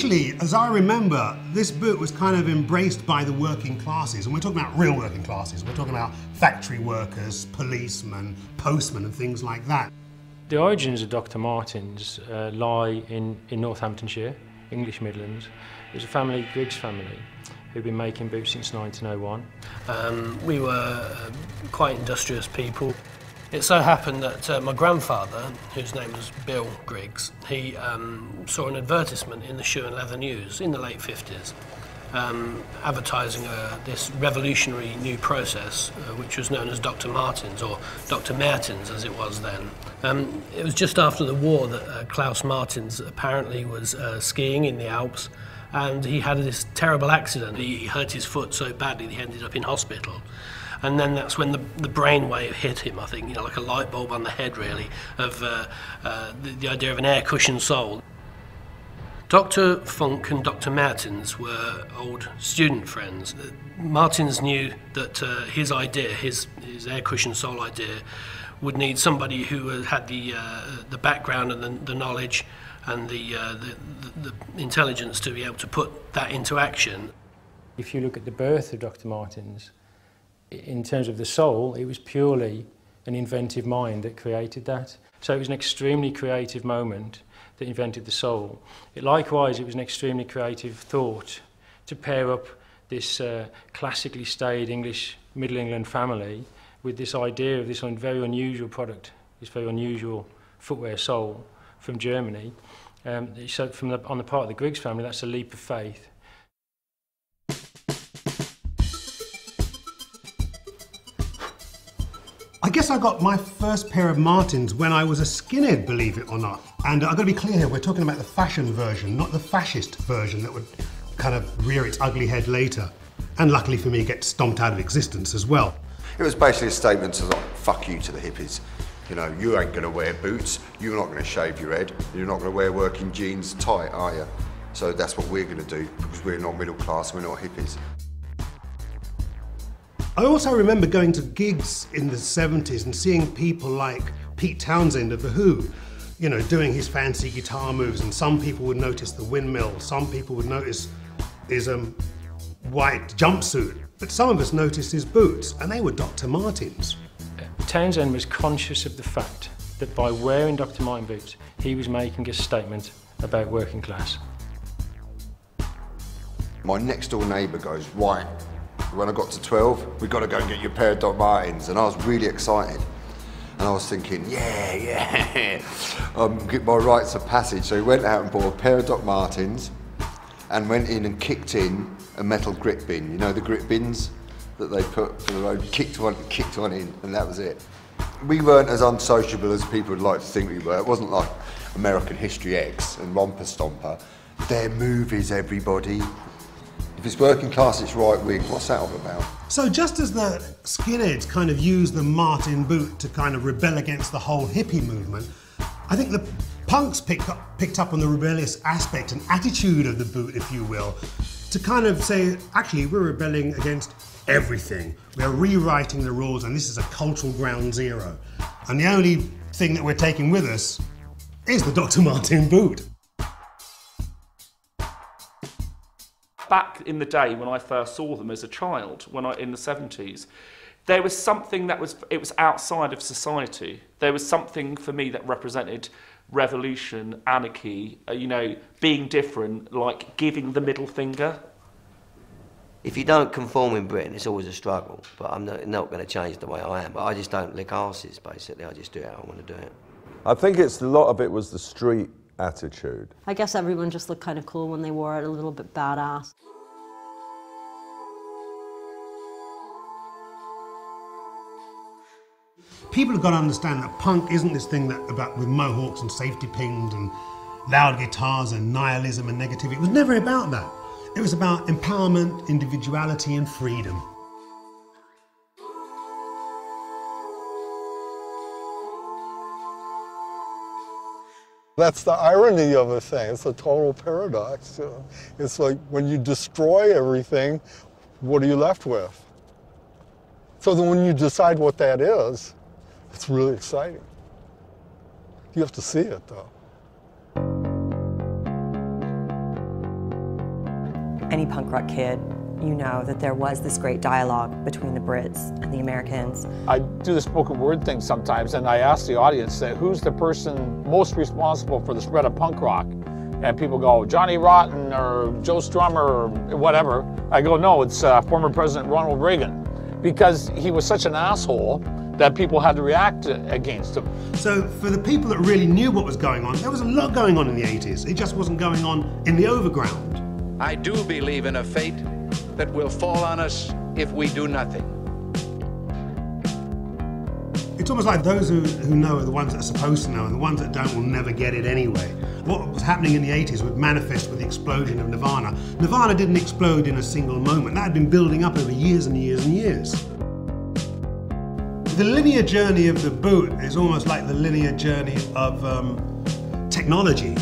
initially, as I remember, this boot was kind of embraced by the working classes, and we're talking about real working classes. We're talking about factory workers, policemen, postmen and things like that. The origins of Dr. Martens lie in Northamptonshire, English Midlands. It was a family, Griggs family, who'd been making boots since 1901. We were quite industrious people. It so happened that my grandfather, whose name was Bill Griggs, he saw an advertisement in the Shoe and Leather News in the late 50s, advertising this revolutionary new process, which was known as Dr. Martens, or Dr. Martens as it was then. It was just after the war that Klaus Martens apparently was skiing in the Alps, and he had this terrible accident. He hurt his foot so badly that he ended up in hospital. And then that's when the brainwave hit him, I think, you know, like a light bulb on the head, really, of the idea of an air cushion sole. Dr. Phuc and Dr. Martens were old student friends. Martens knew that his idea, his air cushion sole idea, would need somebody who had the background and the knowledge and the intelligence to be able to put that into action. If you look at the birth of Dr. Martens, in terms of the sole, it was purely an inventive mind that created that. So it was an extremely creative moment that invented the sole. Likewise, it was an extremely creative thought to pair up this classically staid English Middle England family with this idea of this very unusual product, this very unusual footwear sole from Germany. So on the part of the Griggs family, that's a leap of faith. I guess I got my first pair of Martens when I was a skinhead, believe it or not. And I've got to be clear here, we're talking about the fashion version, not the fascist version that would kind of rear its ugly head later. And luckily for me, get stomped out of existence as well. It was basically a statement to like, fuck you to the hippies. You know, you ain't gonna wear boots, you're not gonna shave your head, you're not gonna wear working jeans tight, are you? So that's what we're gonna do, because we're not middle class, we're not hippies. I also remember going to gigs in the 70s and seeing people like Pete Townsend of The Who, you know, doing his fancy guitar moves, and some people would notice the windmill, some people would notice his white jumpsuit, but some of us noticed his boots, and they were Dr. Martens. Townsend was conscious of the fact that by wearing Dr. Martens boots, he was making a statement about working class. My next door neighbour goes, right, when I got to 12, we've got to go and get you a pair of Dr. Martens, and I was really excited. And I was thinking, yeah, get my rites of passage. So we went out and bought a pair of Dr. Martens and went in and kicked in a metal grit bin. You know the grit bins that they put for the road? Kicked one in, and that was it. We weren't as unsociable as people would like to think we were. It wasn't like American History X and Romper Stomper. They're movies, everybody. If it's working class, it's right wing. What's that all about? So just as the skinheads kind of used the Martin boot to kind of rebel against the whole hippie movement, I think the punks picked up on the rebellious aspect and attitude of the boot, if you will, to kind of say, actually, we're rebelling against everything. We're rewriting the rules, and this is a cultural ground zero. And the only thing that we're taking with us is the Dr. Martens boot. Back in the day when I first saw them as a child, in the 70s, there was something that was outside of society. There was something for me that represented revolution, anarchy, you know, being different, like giving the middle finger. If you don't conform in Britain, it's always a struggle, but I'm not going to change the way I am. But I just don't lick arses, basically. I just do it how I want to do it. I think a lot of it was the street attitude. I guess everyone just looked kind of cool when they wore it, a little bit badass. People have got to understand that punk isn't this thing with mohawks and safety pins and loud guitars and nihilism and negativity. It was never about that. It was about empowerment, individuality and freedom. That's the irony of a thing. It's a total paradox. It's like when you destroy everything, what are you left with? So then when you decide what that is, it's really exciting. You have to see it, though. any punk rock kid, you know that there was this great dialogue between the Brits and the Americans. I do the spoken word thing sometimes, and I ask the audience, who's the person most responsible for the spread of punk rock? And people go, Johnny Rotten or Joe Strummer or whatever. I go, no, it's former President Ronald Reagan, because he was such an asshole that people had to react against him. So for the people that really knew what was going on, there was a lot going on in the 80s. It just wasn't going on in the overground. I do believe in a fate that will fall on us if we do nothing. It's almost like those who know are the ones that are supposed to know, and the ones that don't will never get it anyway. What was happening in the 80s would manifest with the explosion of Nirvana. Nirvana didn't explode in a single moment. That had been building up over years and years and years. The linear journey of the boot is almost like the linear journey of technology.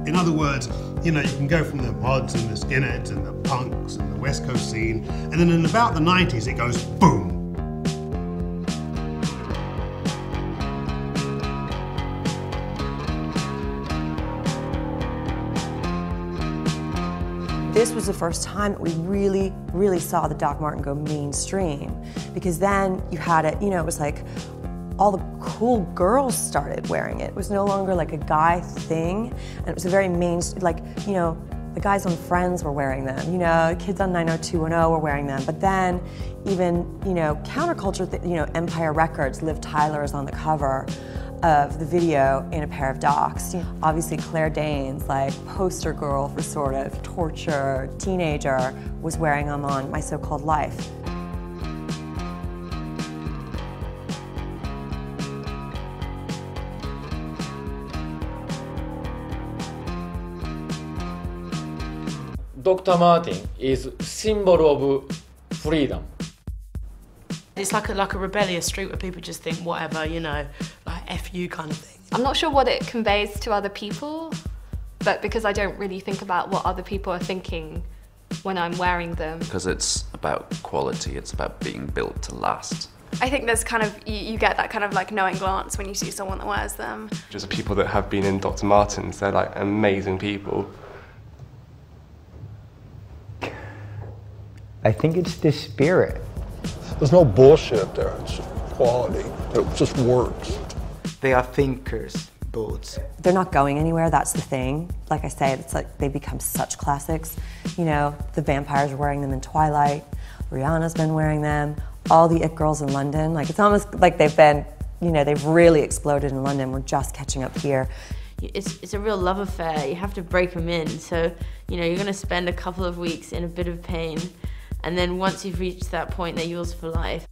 In other words, you know, you can go from the mods and the skinheads and the punks and the West Coast scene, and then in about the 90s it goes boom. This was the first time that we really saw the Doc Marten go mainstream, because then you had it, you know, it was like all the cool girls started wearing it. It was no longer like a guy thing, and it was a very like, you know, the guys on Friends were wearing them, you know, kids on 90210 were wearing them, but then even, you know, counterculture, you know, Empire Records, Liv Tyler is on the cover of the video in a pair of Docs. Obviously Claire Danes, like poster girl for sort of torture teenager, was wearing them on My So-Called Life. Dr. Martens is symbol of freedom. It's like a rebellious street where people just think whatever, you know, like F you kind of thing. I'm not sure what it conveys to other people, but because I don't really think about what other people are thinking when I'm wearing them. Because it's about quality, it's about being built to last. I think there's kind of, you get that kind of like knowing glance when you see someone that wears them. Just people that have been in Dr. Martens, they're like amazing people. I think it's the spirit. There's no bullshit there, it's just quality. It just works. They are thinkers, both. They're not going anywhere, that's the thing. Like I say, it's like they become such classics. You know, the vampires are wearing them in Twilight, Rihanna's been wearing them, all the it girls in London. Like it's almost like they've been, you know, they've really exploded in London. We're just catching up here. It's a real love affair. You have to break them in. So, you know, you're going to spend a couple of weeks in a bit of pain. And then once you've reached that point, they're yours for life.